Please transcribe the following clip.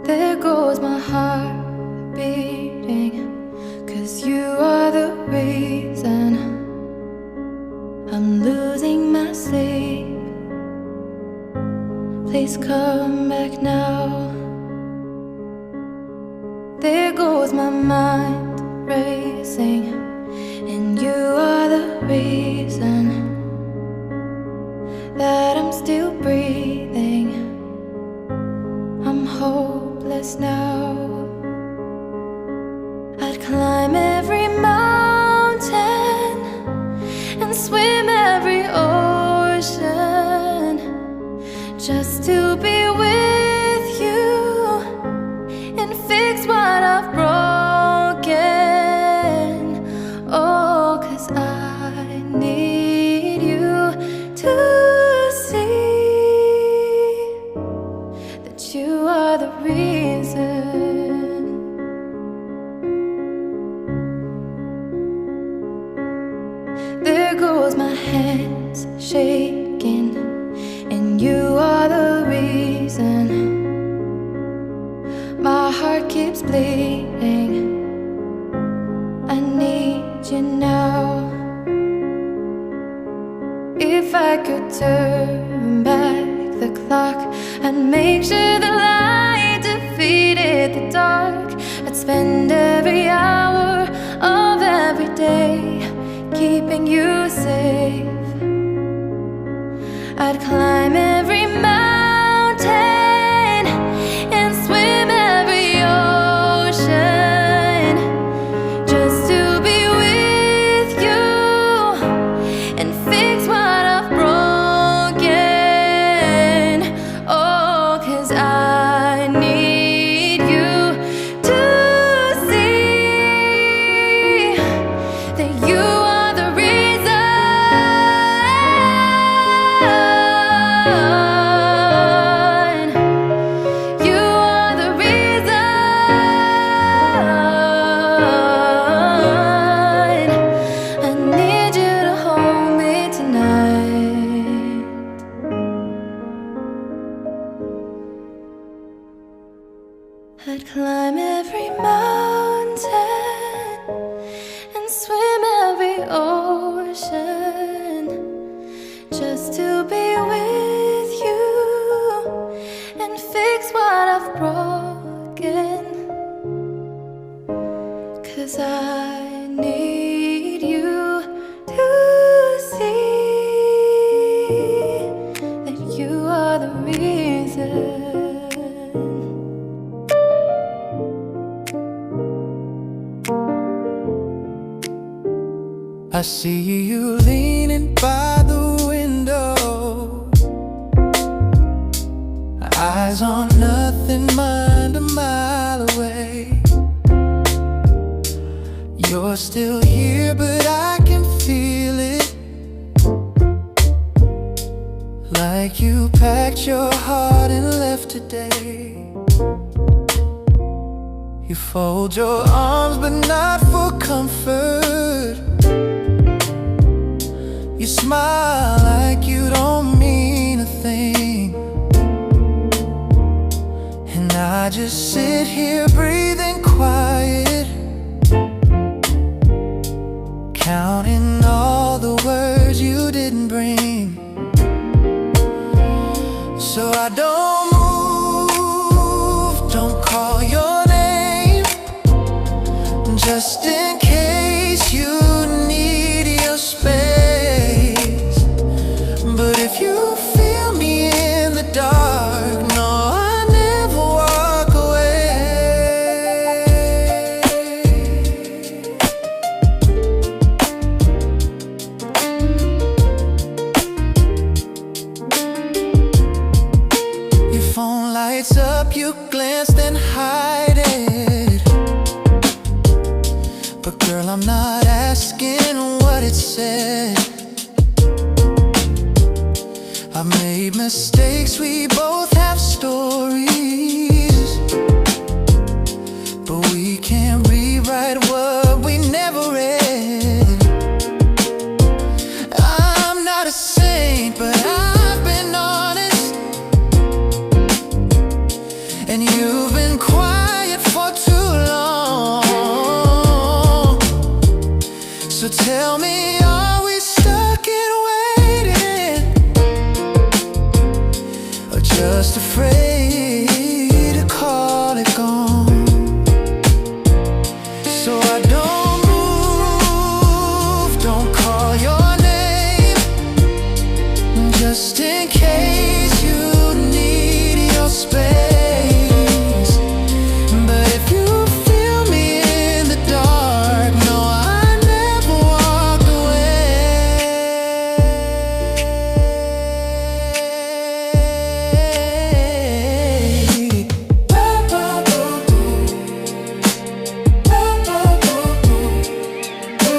There goes my heart beating, 'cause you are the reason I'm losing my sleep. Please come back now. There goes my mind racing, and you are the reason that I'm still breathing. I'm hopeless now. I'd climb every mountain and swim every ocean just to be with you and fix what I've broken. Oh, 'cause I need you to see that you are the reason. There goes my hands shaking, and you are the reason my heart keeps bleeding. I need you now. If I could turn back the clock, I'd make sure the light defeated the dark. I'd spend every hour of every day keeping you safe. I'd climb every mountain and swim every ocean just to be with you and fix what I've broken. Oh, 'cause I need you to see that you are the reason. You are the reason. I need you to hold me tonight. I'd climb every mountain and swim every ocean just to be with you and fix what I've broken. 'Cause I need you to see that you are the reason. I see you leaning by the window, eyes on nothing, mind a mile away. You're still here, but I can feel it, like you packed your heart and left today. You fold your arms, but not for comfort. You smile like you don't mean a thing, and I just sit here breathing quiet, counting all the words you didn't bring. So I don't move, don't call your name, just in case you need your space. But if you feel me in the dark, no, I never walk away. Your phone lights up, you glance then hide it. But girl, I'm not asking what it said. I made mistakes, we both have stories, but we can't rewrite what we never read. I'm not a saint, but I've been honest, and you've been Tell me, are we stuck in waiting, or just afraid to call it gone?